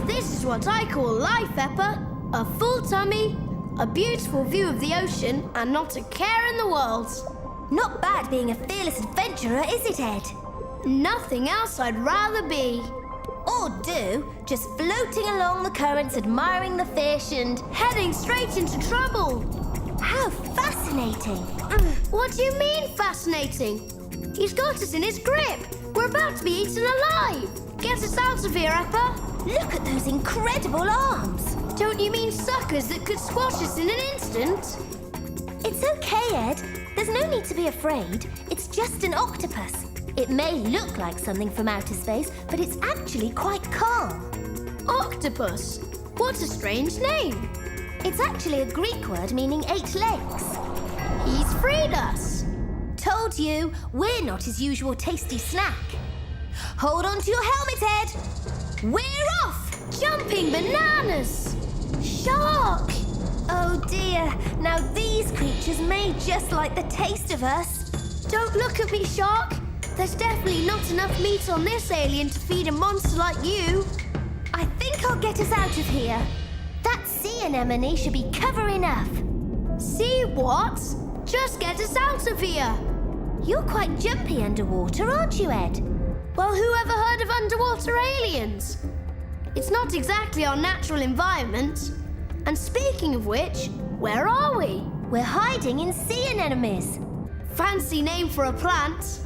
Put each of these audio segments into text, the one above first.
this is what I call life, Peppa. A full tummy, a beautiful view of the ocean, and not a care in the world. Not bad being a fearless adventurer, is it, Ed? Nothing else I'd rather be. Or do, just floating along the currents, admiring the fish and... Heading straight into trouble. How fascinating! What do you mean, fascinating? He's got us in his grip. We're about to be eaten alive. Get us out of here, Peppa. Look at those incredible arms. Don't you mean suckers that could squash us in an instant? It's okay, Ed. There's no need to be afraid. It's just an octopus. It may look like something from outer space, but it's actually quite calm. Octopus? What a strange name. It's actually a Greek word meaning 8 legs. He's freed us. Told you, we're not his usual tasty snack. Hold on to your helmet, Ed. We're off! Jumping bananas! Shark! Oh dear, now these creatures may just like the taste of us. Don't look at me, Shark. There's definitely not enough meat on this alien to feed a monster like you. I think I'll get us out of here. That sea anemone should be cover enough. See what? Just get us out of here. You're quite jumpy underwater, aren't you, Ed? Well, who ever heard of underwater aliens? It's not exactly our natural environment. And speaking of which, where are we? We're hiding in sea anemones. Fancy name for a plant.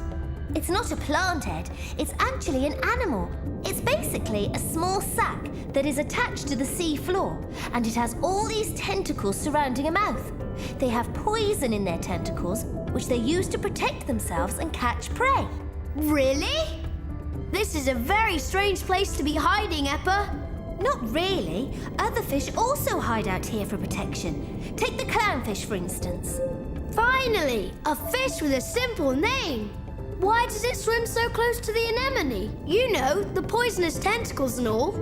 It's not a plant, Ed. It's actually an animal. It's basically a small sac that is attached to the sea floor, and it has all these tentacles surrounding a mouth. They have poison in their tentacles, which they use to protect themselves and catch prey. Really? This is a very strange place to be hiding, Peppa. Not really. Other fish also hide out here for protection. Take the clownfish, for instance. Finally, a fish with a simple name. Why does it swim so close to the anemone? You know, the poisonous tentacles and all.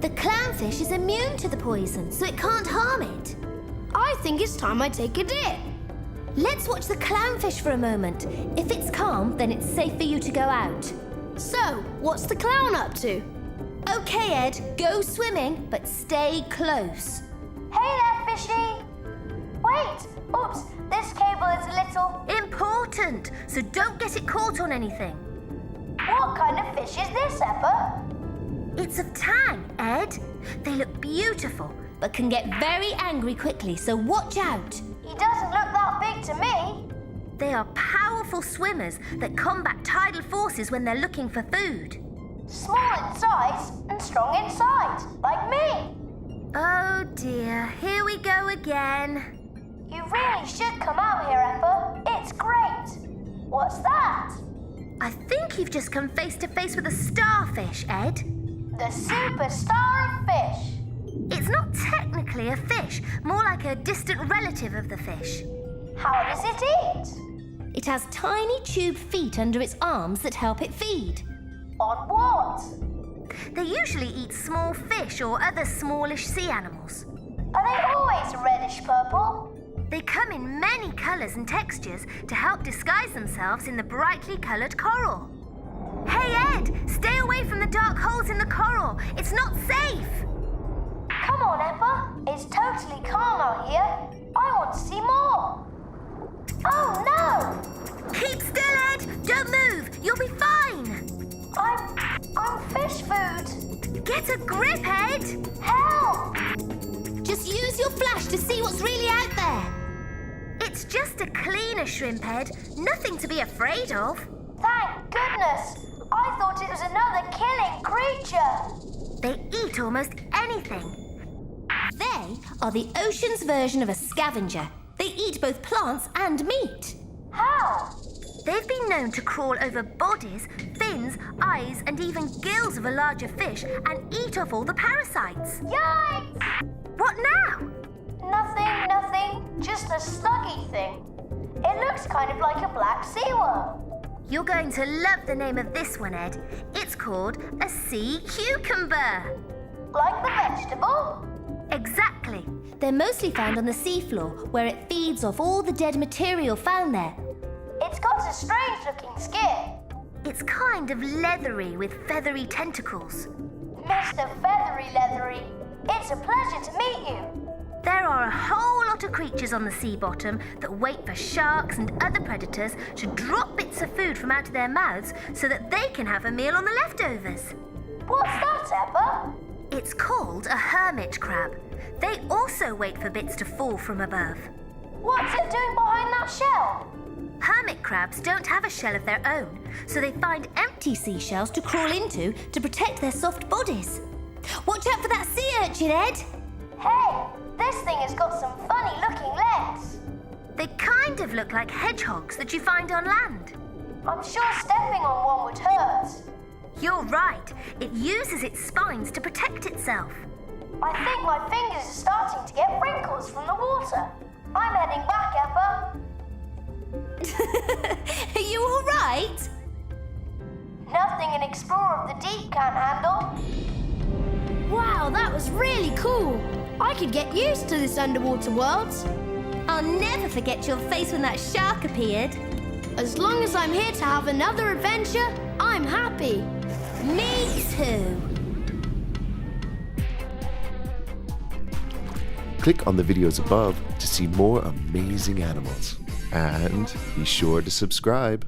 The clownfish is immune to the poison, so it can't harm it. I think it's time I take a dip. Let's watch the clownfish for a moment. If it's calm, then it's safe for you to go out. So, what's the clown up to? Okay, Ed, go swimming, but stay close. Hey there, fishy! Wait! Oops, this cable is a little... Important, so don't get it caught on anything. What kind of fish is this, Peppa? It's of tang, Ed. They look beautiful, but can get very angry quickly, so watch out. He doesn't look that big to me. They are powerful swimmers that combat tidal forces when they're looking for food. Small in size and strong inside, like me. Oh dear, here we go again. You really should come out here, Peppa. It's great. What's that? I think you've just come face to face with a starfish, Ed. The superstar of fish. It's not technically a fish, more like a distant relative of the fish. How does it eat? It has tiny tube feet under its arms that help it feed. On what? They usually eat small fish or other smallish sea animals. Are they always reddish purple? They come in many colours and textures to help disguise themselves in the brightly coloured coral. Hey, Ed, stay away from the dark holes in the coral. It's not safe. Come on, Peppa. It's totally calm out here. I want to see more. Oh, no! Keep still, Ed. Don't move. You'll be fine. I'm fish food. Get a grip, Ed. Help! Just use your flash to see what's really out there. It's just a cleaner shrimp, Ed. Nothing to be afraid of. Thank goodness. I thought it was another killing creature. They eat almost anything. They are the ocean's version of a scavenger. They eat both plants and meat. How? They've been known to crawl over bodies, fins, eyes, and even gills of a larger fish and eat off all the parasites. Yikes! What now? Nothing. Just a sluggy thing. It looks kind of like a black sea worm. You're going to love the name of this one, Ed. It's called a sea cucumber. Like the vegetable? Exactly. They're mostly found on the seafloor, where it feeds off all the dead material found there. It's got a strange-looking skin. It's kind of leathery with feathery tentacles. Mr. Feathery Leather Henry. It's a pleasure to meet you. There are a whole lot of creatures on the sea bottom that wait for sharks and other predators to drop bits of food from out of their mouths so that they can have a meal on the leftovers. What's that, Peppa? It's called a hermit crab. They also wait for bits to fall from above. What's it doing behind that shell? Hermit crabs don't have a shell of their own, so they find empty seashells to crawl into to protect their soft bodies. Watch out for that sea urchin, Ed! Hey, this thing has got some funny-looking legs. They kind of look like hedgehogs that you find on land. I'm sure stepping on one would hurt. You're right. It uses its spines to protect itself. I think my fingers are starting to get wrinkles from the water. I'm heading back, Peppa. Are you all right? Nothing an explorer of the deep can't handle. Wow, that was really cool. I could get used to this underwater world. I'll never forget your face when that shark appeared. As long as I'm here to have another adventure, I'm happy. Me too. Click on the videos above to see more amazing animals. And be sure to subscribe.